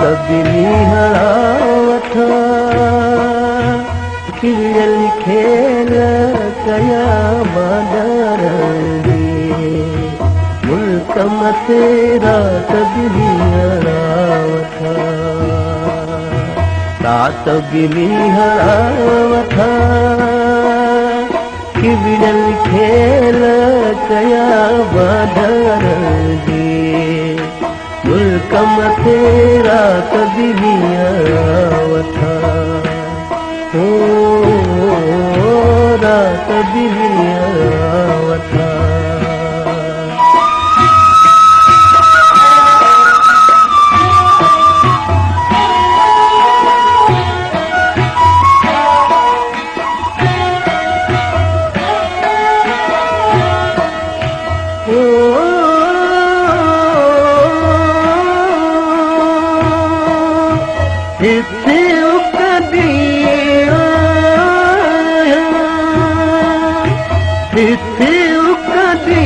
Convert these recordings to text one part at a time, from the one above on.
बिनी हड़ावठा खिल खेल कया बादर मुल्क मथे रात बिनी हड़ावठा रात बिनी हड़ावठा खिल खेल कया बादर मुल्क मथे रात बिनी हड़ावठा ओ रात बिनी हड़ावठा हिते उकदी हिते उकदी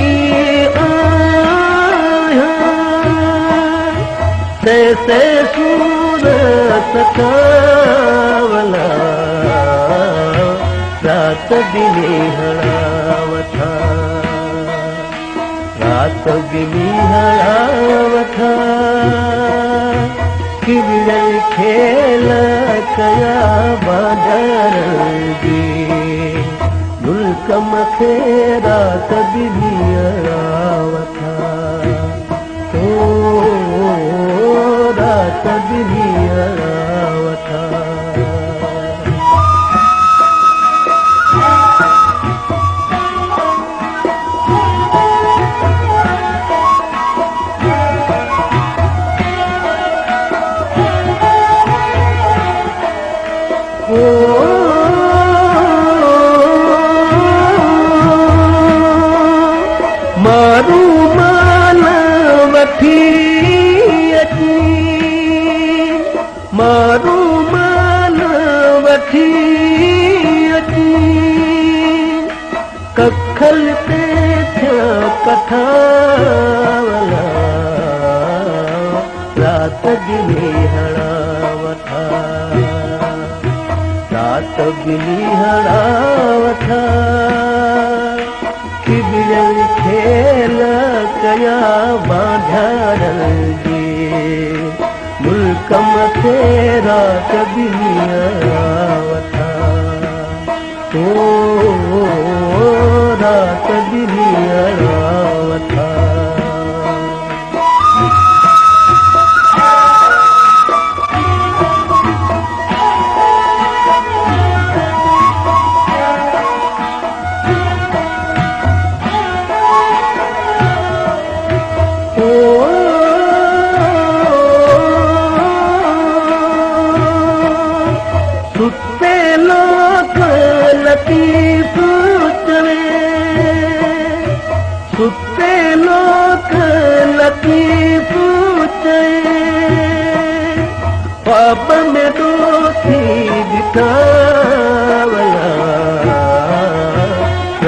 तैसे सूरत कावला रात बिनी हड़ावठा रात बिनी हड़ावठा खिल खेल कया बादर मुल्क मथे रात बिनी हड़ावठा ओ रात बिनी हड़ावठा मारू मान वठी अची मारू मान वठी अची कखल ते थिया कठावला रात बिनी हड़ावठा रात बिनी हड़ावठा खिल खेल कया बांधर मुल्क मथे रात बिनी हड़ावठा ओ रात बिनी हड़ावठा सुते लोक लतीफ चवे सुते लोक लतीफ चवे पाप में दोषी दिखावला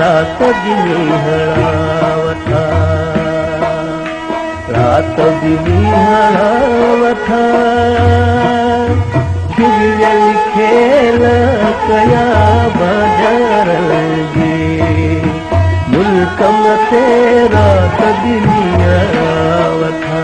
रात बिनी हड़ावठा रात बिनी हड़ावठा खिल खेल कया बादर मुल्क मथे रात बिनी हड़ावठा